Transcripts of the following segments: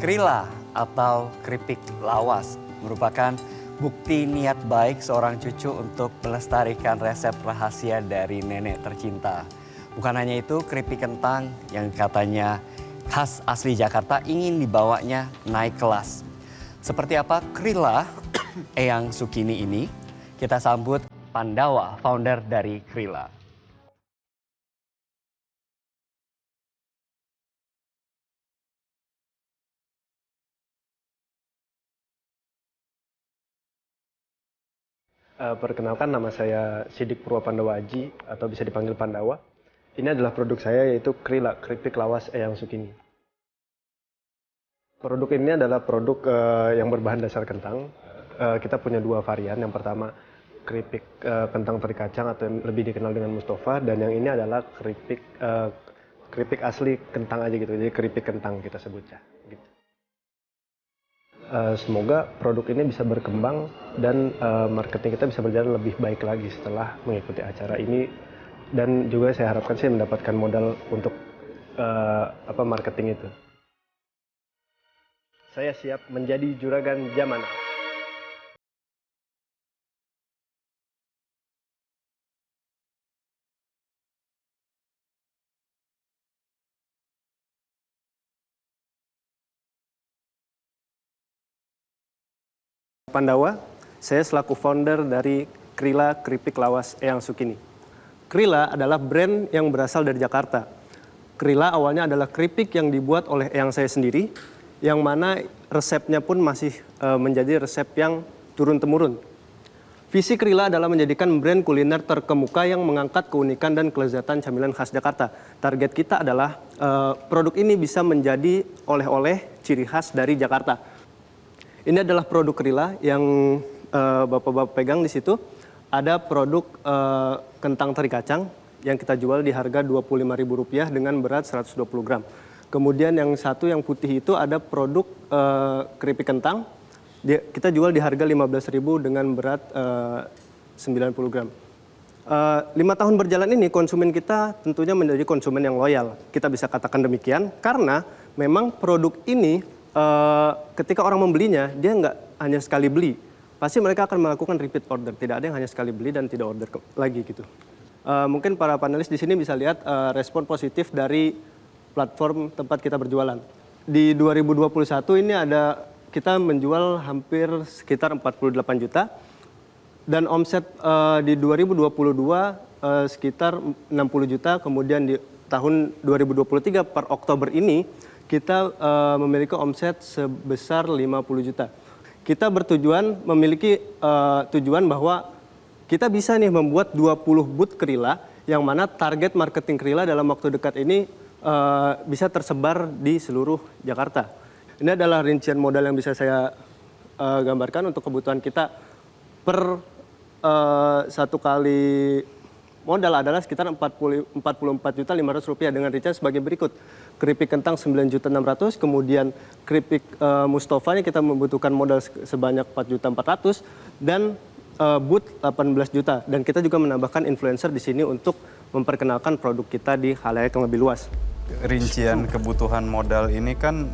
Krila atau keripik lawas merupakan bukti niat baik seorang cucu untuk melestarikan resep rahasia dari nenek tercinta. Bukan hanya itu, keripik kentang yang katanya khas asli Jakarta ingin dibawanya naik kelas. Seperti apa Krila Eyang Sukini ini? Kita sambut Pandawa, founder dari Krila. Perkenalkan, nama saya Sidik Purwapandawa Aji atau bisa dipanggil Pandawa. Ini adalah produk saya, yaitu Krila, keripik lawas Eyang Sukini. Produk ini adalah produk yang berbahan dasar kentang. Kita punya dua varian. Yang pertama keripik kentang teri kacang atau yang lebih dikenal dengan Mustafa, dan yang ini adalah keripik asli kentang aja gitu. Jadi keripik kentang kita sebutnya. Gitu. Semoga produk ini bisa berkembang dan marketing kita bisa berjalan lebih baik lagi setelah mengikuti acara ini, dan juga saya harapkan saya mendapatkan modal untuk marketing itu. Saya siap menjadi juragan zaman now. Pandawa, saya selaku founder dari Krila Keripik Lawas Eyang Sukini. Krila adalah brand yang berasal dari Jakarta. Krila awalnya adalah keripik yang dibuat oleh eyang saya sendiri, yang mana resepnya pun masih menjadi resep yang turun-temurun. Visi Krila adalah menjadikan brand kuliner terkemuka yang mengangkat keunikan dan kelezatan camilan khas Jakarta. Target kita adalah produk ini bisa menjadi oleh-oleh ciri khas dari Jakarta. Ini adalah produk Krila yang Bapak-bapak pegang di situ. Ada produk kentang teri kacang yang kita jual di harga Rp25.000 dengan berat 120 gram. Kemudian yang satu yang putih itu ada produk keripik kentang. Kita jual di harga Rp15.000 dengan berat 90 gram. 5 tahun berjalan ini konsumen kita tentunya menjadi konsumen yang loyal. Kita bisa katakan demikian karena memang produk ini ketika orang membelinya, dia nggak hanya sekali beli. Pasti mereka akan melakukan repeat order. Tidak ada yang hanya sekali beli dan tidak order lagi gitu. Mungkin para panelis di sini bisa lihat respon positif dari platform tempat kita berjualan. Di 2021 ini kita menjual hampir sekitar 48 juta. Dan omset di 2022 sekitar 60 juta. Kemudian di tahun 2023 per Oktober ini, kita memiliki omset sebesar 50 juta. Kita bertujuan memiliki tujuan bahwa kita bisa nih membuat 20 booth Krila, yang mana target marketing Krila dalam waktu dekat ini bisa tersebar di seluruh Jakarta. Ini adalah rincian modal yang bisa saya gambarkan untuk kebutuhan kita per satu kali modal adalah sekitar Rp44.500 dengan rincian sebagai berikut. Keripik kentang 9.600.000, kemudian keripik Mustofanya kita membutuhkan modal sebanyak 4.400.000 dan booth 18 juta. Dan kita juga menambahkan influencer di sini untuk memperkenalkan produk kita di khalayak yang lebih luas. Rincian kebutuhan modal ini kan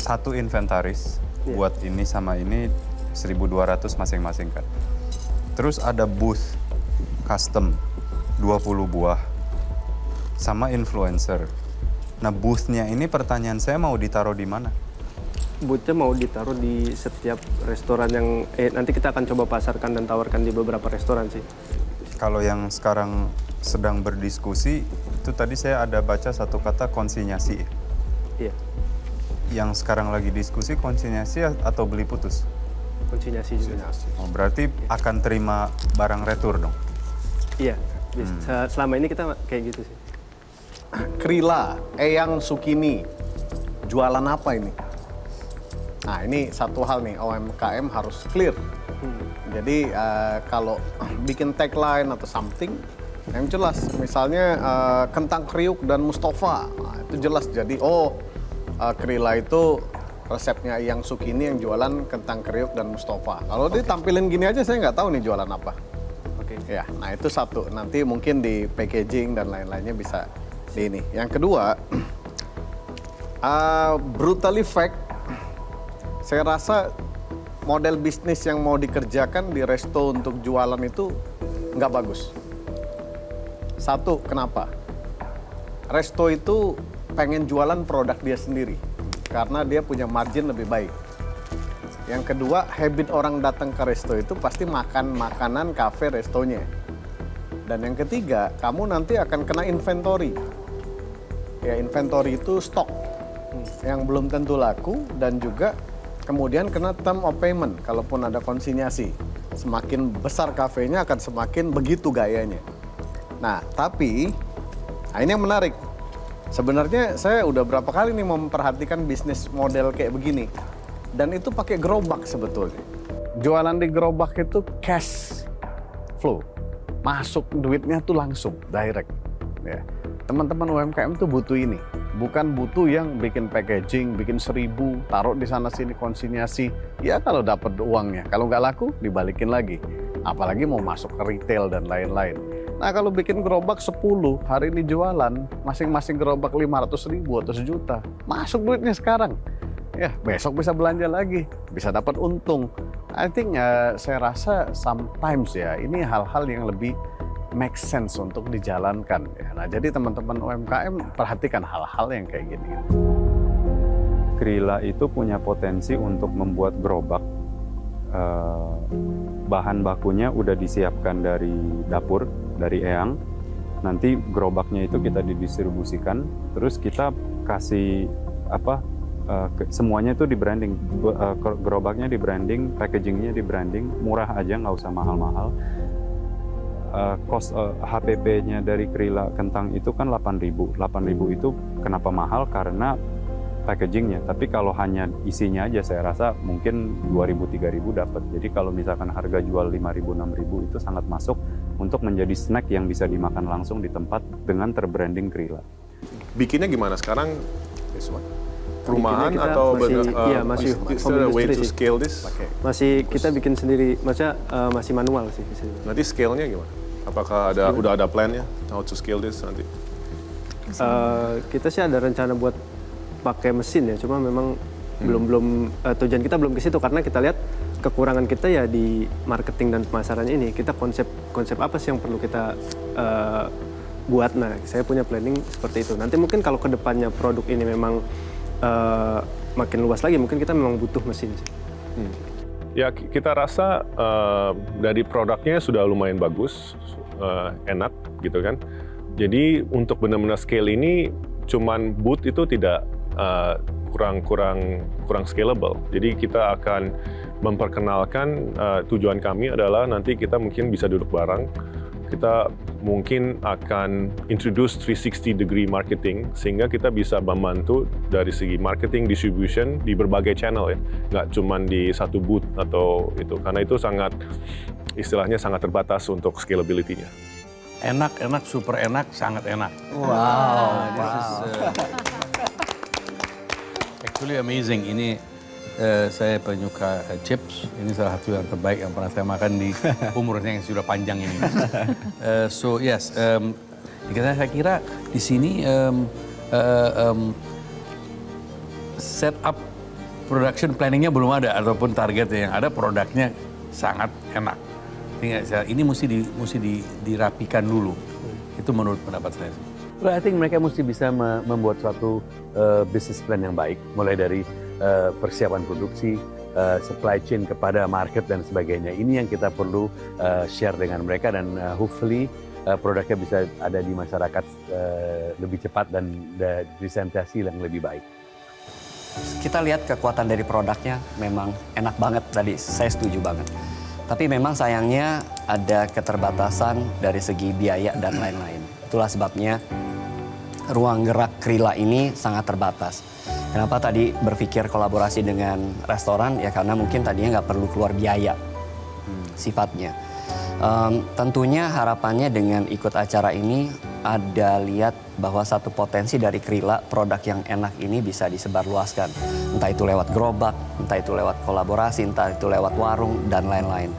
satu inventaris buat ini sama ini 1.200 masing-masing kan. Terus ada booth custom 20 buah sama influencer. Nah, booth-nya ini pertanyaan saya mau ditaruh di mana? Booth-nya mau ditaruh di setiap restoran yang nanti kita akan coba pasarkan dan tawarkan di beberapa restoran sih. Kalau yang sekarang sedang berdiskusi, itu tadi saya ada baca satu kata konsinyasi. Iya. Yang sekarang lagi diskusi konsinyasi atau beli putus? Konsinyasi juga. Oh, berarti akan terima barang retur dong? Iya. Selama ini kita kayak gitu sih. Krila Eyang Sukini, jualan apa ini? Nah, ini satu hal nih, UMKM harus clear. Jadi kalau bikin tagline atau something yang jelas, misalnya kentang kriuk dan Mustafa, nah, itu jelas. Jadi Krila itu resepnya Eyang Sukini yang jualan kentang kriuk dan Mustafa. Kalau ditampilin gini aja saya nggak tahu nih jualan apa. Oke. Ya, nah itu satu. Nanti mungkin di packaging dan lain-lainnya bisa di ini. Yang kedua, brutally fact, Saya rasa model bisnis yang mau dikerjakan di resto untuk jualan itu nggak bagus. Satu, kenapa? Resto itu pengen jualan produk dia sendiri karena dia punya margin lebih baik. Yang kedua, habit orang datang ke resto itu pasti makan makanan kafe restonya. Dan yang ketiga, kamu nanti akan kena inventory. Ya, inventory itu stok yang belum tentu laku dan juga kemudian kena term of payment kalaupun ada konsinyasi. Semakin besar kafenya akan semakin begitu gayanya. Nah, tapi ini yang menarik. Sebenarnya saya udah berapa kali nih memperhatikan bisnis model kayak begini. Dan itu pakai gerobak sebetulnya. Jualan di gerobak itu cash flow. Masuk duitnya tuh langsung, direct. Ya. Teman-teman UMKM tuh butuh ini. Bukan butuh yang bikin packaging, bikin 1000, taruh di sana sini konsinyasi. Ya kalau dapat uangnya, kalau nggak laku dibalikin lagi. Apalagi mau masuk ke retail dan lain-lain. Nah kalau bikin gerobak 10, hari ini jualan, masing-masing gerobak 500.000 atau 1 juta. Masuk duitnya sekarang. Ya besok bisa belanja lagi, bisa dapat untung. I think saya rasa sometimes ya ini hal-hal yang lebih make sense untuk dijalankan. Ya. Nah jadi teman-teman UMKM perhatikan hal-hal yang kayak gini. Krila itu punya potensi untuk membuat gerobak. Bahan bakunya udah disiapkan dari dapur, dari Eyang. Nanti gerobaknya itu kita didistribusikan, terus kita kasih semuanya itu di branding. Gerobaknya di branding, packagingnya di branding, murah aja, nggak usah mahal-mahal. Cost HPP-nya dari Krila kentang itu kan 8.000. 8.000 itu kenapa mahal? Karena packagingnya. Tapi kalau hanya isinya aja saya rasa mungkin 2.000-3.000 dapat. Jadi kalau misalkan harga jual 5.000-6.000 itu sangat masuk untuk menjadi snack yang bisa dimakan langsung di tempat dengan terbranding Krila. Bikinnya gimana sekarang? Perumahan Bikinnya kita atau masih is there a way to home industry sih. scale this? Masih kita bikin sendiri, maksudnya masih manual sih. Nanti scale-nya gimana? Apakah udah ada plan-nya how to scale this nanti? Kita sih ada rencana buat pakai mesin ya, cuma memang belum tujuan kita belum ke situ karena kita lihat kekurangan kita ya di marketing dan pemasaran ini. Kita konsep apa sih yang perlu kita buat? Nah, saya punya planning seperti itu. Nanti mungkin kalau kedepannya produk ini memang makin luas lagi, mungkin kita memang butuh mesin sih. Ya, kita rasa dari produknya sudah lumayan bagus, enak gitu kan. Jadi untuk benar-benar scale ini, cuman boot itu tidak kurang scalable. Jadi kita akan memperkenalkan tujuan kami adalah nanti kita mungkin bisa duduk bareng. Kita mungkin akan introduce 360-degree marketing sehingga kita bisa membantu dari segi marketing distribution di berbagai channel ya, nggak cuma di satu booth atau itu, karena itu sangat istilahnya sangat terbatas untuk scalability-nya. Enak, super enak, sangat enak. Wow. This is actually amazing. Ini saya penyuka chips. Ini salah satu yang terbaik yang pernah saya makan di umurnya yang sudah panjang ini. So yes, karena saya kira di sini setup production planningnya belum ada ataupun targetnya. Yang ada produknya sangat enak. Ini mesti dirapikan dulu. Itu menurut pendapat saya. Well, I think mereka mesti bisa membuat suatu business plan yang baik, mulai dari persiapan produksi, supply chain kepada market dan sebagainya. Ini yang kita perlu share dengan mereka dan hopefully produknya bisa ada di masyarakat lebih cepat dan presentasi yang lebih baik. Kita lihat kekuatan dari produknya memang enak banget, tadi saya setuju banget. Tapi memang sayangnya ada keterbatasan dari segi biaya dan lain-lain. Itulah sebabnya ruang gerak Krila ini sangat terbatas. Kenapa tadi berpikir kolaborasi dengan restoran? Ya karena mungkin tadinya nggak perlu keluar biaya sifatnya. Tentunya harapannya dengan ikut acara ini ada lihat bahwa satu potensi dari Krila, produk yang enak ini bisa disebarluaskan. Entah itu lewat gerobak, entah itu lewat kolaborasi, entah itu lewat warung, dan lain-lain.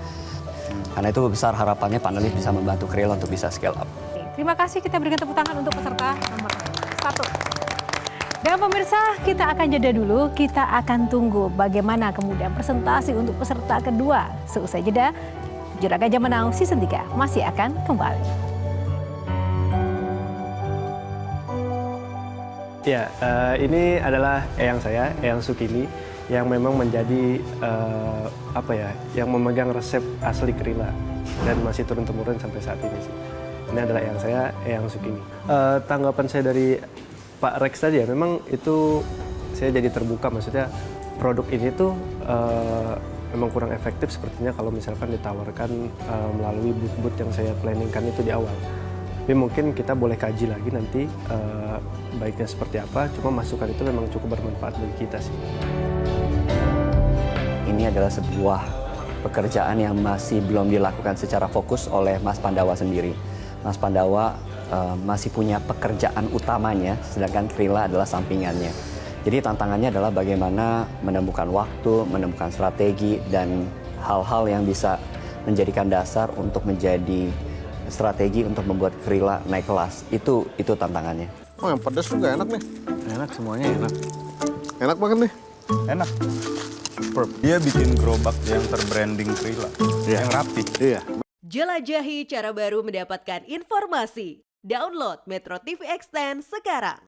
Karena itu besar harapannya panelis bisa membantu Krila untuk bisa scale up. Terima kasih, kita berikan tepuk tangan untuk peserta nomor 1. Dan pemirsa, kita akan jeda dulu. Kita akan tunggu bagaimana kemudian presentasi untuk peserta kedua. Seusai jeda, Juragan Gajah Menang Season 3 masih akan kembali. Ya, ini adalah eyang saya, Eyang Sukini, yang memang menjadi yang memegang resep asli Krila dan masih turun-temurun sampai saat ini sih. Ini adalah eyang saya, Eyang Sukini. Tanggapan saya dari Pak Rex tadi ya, memang itu saya jadi terbuka, maksudnya produk ini tuh memang kurang efektif sepertinya kalau misalkan ditawarkan melalui booth-booth yang saya planningkan itu di awal. Tapi mungkin kita boleh kaji lagi nanti baiknya seperti apa, cuma masukan itu memang cukup bermanfaat bagi kita sih. Ini adalah sebuah pekerjaan yang masih belum dilakukan secara fokus oleh Mas Pandawa sendiri. Mas Pandawa masih punya pekerjaan utamanya, sedangkan Krila adalah sampingannya. Jadi tantangannya adalah bagaimana menemukan waktu, menemukan strategi, dan hal-hal yang bisa menjadikan dasar untuk menjadi strategi untuk membuat Krila naik kelas. Itu tantangannya. Oh, yang pedas juga enak nih. Enak, semuanya enak. Enak banget nih. Enak. Superb. Dia bikin gerobak yang terbranding Krila, yang rapi. Iya. Jelajahi cara baru mendapatkan informasi. Download Metro TV Extend sekarang.